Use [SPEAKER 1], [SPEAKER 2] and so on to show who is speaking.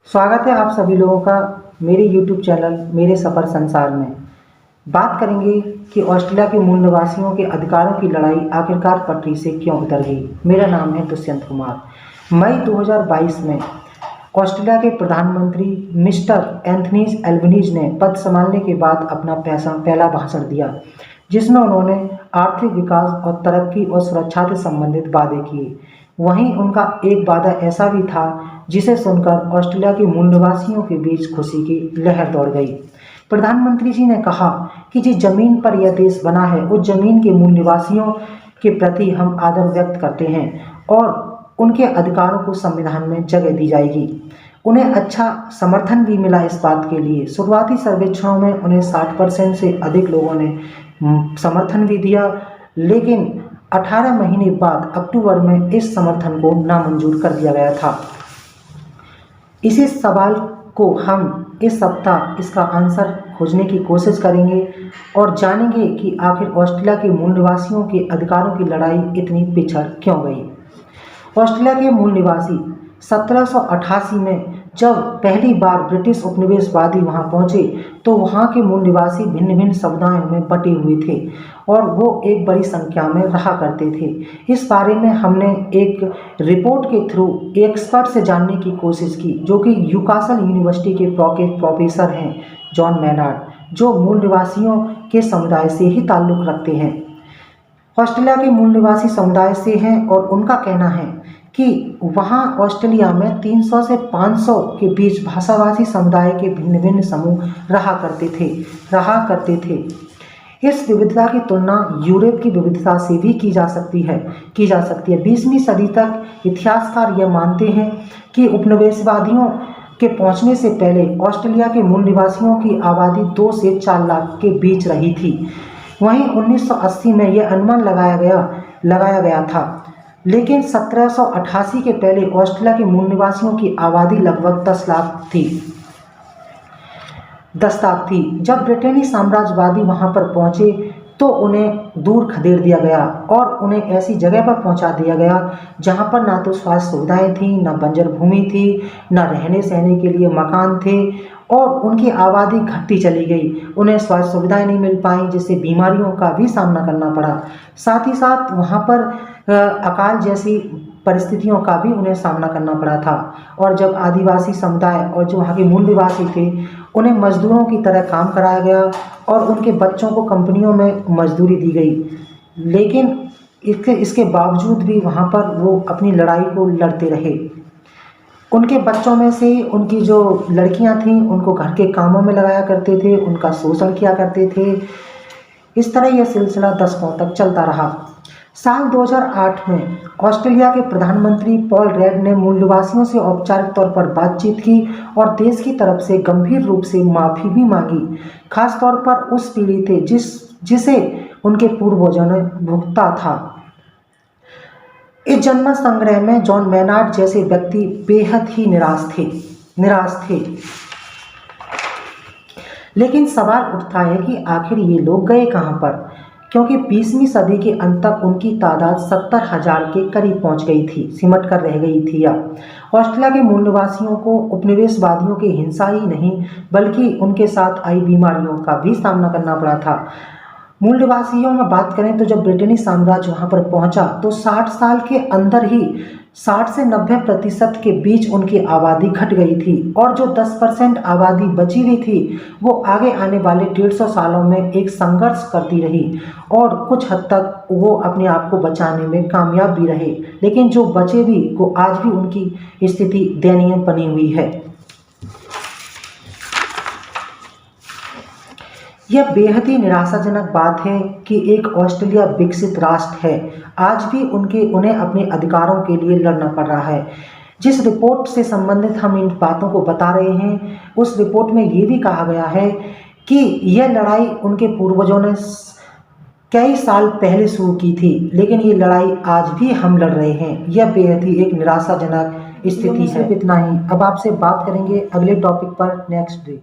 [SPEAKER 1] स्वागत है आप सभी लोगों का मेरे YouTube चैनल मेरे सफ़र संसार में। बात करेंगे कि ऑस्ट्रेलिया के मूल निवासियों के अधिकारों की लड़ाई आखिरकार पटरी से क्यों उतर गई। मेरा नाम है दुष्यंत कुमार। मई 2022 में ऑस्ट्रेलिया के प्रधानमंत्री मिस्टर एंथनी एल्बनीज़ ने पद संभालने के बाद अपना पहला भाषण दिया, जिसमें उन्होंने आर्थिक विकास और तरक्की और सुरक्षा से संबंधित वादे किए। वहीं उनका एक वादा ऐसा भी था जिसे सुनकर ऑस्ट्रेलिया के मूल निवासियों के बीच खुशी की लहर दौड़ गई। प्रधानमंत्री जी ने कहा कि जिस जमीन पर यह देश बना है उस जमीन के मूल निवासियों के प्रति हम आदर व्यक्त करते हैं और उनके अधिकारों को संविधान में जगह दी जाएगी। उन्हें अच्छा समर्थन भी मिला इस बात के लिए। शुरुआती सर्वेक्षणों में उन्हें 60% से अधिक लोगों ने समर्थन भी दिया, लेकिन 18 महीने बाद अक्टूबर में इस समर्थन को नामंजूर कर दिया गया था। इसी सवाल को हम इस सप्ताह इसका आंसर खोजने की कोशिश करेंगे और जानेंगे कि आखिर ऑस्ट्रेलिया के मूल निवासियों के अधिकारों की लड़ाई इतनी पिछड़ क्यों गई। ऑस्ट्रेलिया के मूल निवासी 1788 में जब पहली बार ब्रिटिश उपनिवेशवादी वहां पहुंचे तो वहां के मूल निवासी भिन्न भिन्न समुदायों में बटे हुए थे और वो एक बड़ी संख्या में रहा करते थे। इस बारे में हमने एक रिपोर्ट के थ्रू एक्सपर्ट से जानने की कोशिश की, जो कि न्यूकासल यूनिवर्सिटी के प्रोफेसर हैं जॉन मैनार्ड, जो मूल निवासियों के समुदाय से ही ताल्लुक़ रखते हैं। ऑस्ट्रेलिया के मूल निवासी समुदाय से हैं और उनका कहना है कि वहाँ ऑस्ट्रेलिया में 300 से 500 के बीच भाषाभाषी समुदाय के भिन्न भिन्न समूह रहा करते थे। इस विविधता की तुलना यूरोप की विविधता से भी की जा सकती है। 20वीं सदी तक इतिहासकार यह मानते हैं कि उपनिवेशवादियों के पहुंचने से पहले ऑस्ट्रेलिया के मूल निवासियों की आबादी 2 से 4 लाख के बीच रही थी। वहीं 1980 में यह अनुमान लगाया गया था, लेकिन 1788 के पहले ऑस्ट्रेलिया के मूल निवासियों की आबादी लगभग 10 लाख थी। जब ब्रिटेनी साम्राज्यवादी वहां पर पहुंचे तो उन्हें दूर खदेड़ दिया गया और उन्हें ऐसी जगह पर पहुंचा दिया गया जहां पर ना तो स्वास्थ्य सुविधाएं थी, ना बंजर भूमि थी, ना रहने सहने के लिए मकान थे और उनकी आबादी घटती चली गई। उन्हें स्वास्थ्य सुविधाएं नहीं मिल पाई, जिससे बीमारियों का भी सामना करना पड़ा। साथ ही साथ वहाँ पर अकाल जैसी परिस्थितियों का भी उन्हें सामना करना पड़ा था। और जब आदिवासी समुदाय और जो वहाँ के मूल निवासी थे उन्हें मजदूरों की तरह काम कराया गया और उनके बच्चों को कंपनियों में मजदूरी दी गई, लेकिन इसके बावजूद भी वहाँ पर वो अपनी लड़ाई को लड़ते रहे। उनके बच्चों में से उनकी जो लड़कियां थीं उनको घर के कामों में लगाया करते थे, उनका शोषण किया करते थे। इस तरह यह सिलसिला दशकों तक चलता रहा। साल 2008 में ऑस्ट्रेलिया के प्रधानमंत्री पॉल रेड ने मूल निवासियों से औपचारिक तौर पर बातचीत की और देश की तरफ से गंभीर रूप से माफ़ी भी मांगी, खासतौर पर उस पीढ़ी थे जिसे उनके पूर्वजों ने भुगता था। इस जन्म संग्रह में जॉन मैनार्ड जैसे व्यक्ति बेहद ही निराश थे। लेकिन सवाल उठता है कि आखिर ये लोग गए कहां पर, क्योंकि 20वीं सदी के अंत तक उनकी तादाद 70,000 के करीब पहुंच गई थी, सिमट कर रह गई थी। ऑस्ट्रेलिया के मूल निवासियों को उपनिवेशवादियों की हिंसा ही नहीं बल्कि उनके साथ आई बीमारियों का भी सामना करना पड़ा था। मूल निवासियों में बात करें तो जब ब्रिटेनी साम्राज्य वहां पर पहुंचा तो 60 साल के अंदर ही 60 से 90% के बीच उनकी आबादी घट गई थी और जो 10% आबादी बची हुई थी वो आगे आने वाले 150 सालों में एक संघर्ष करती रही और कुछ हद तक वो अपने आप को बचाने में कामयाब भी रहे, लेकिन जो बचे भी वो आज भी उनकी स्थिति दयनीय बनी हुई है। यह बेहद ही निराशाजनक बात है कि एक ऑस्ट्रेलिया विकसित राष्ट्र है, आज भी उन्हें अपने अधिकारों के लिए लड़ना पड़ रहा है। जिस रिपोर्ट से संबंधित हम इन बातों को बता रहे हैं उस रिपोर्ट में ये भी कहा गया है कि यह लड़ाई उनके पूर्वजों ने कई साल पहले शुरू की थी, लेकिन ये लड़ाई आज भी हम लड़ रहे हैं। यह बेहद ही एक निराशाजनक स्थिति है। इतना ही। अब आपसे बात करेंगे अगले टॉपिक पर नेक्स्ट डे।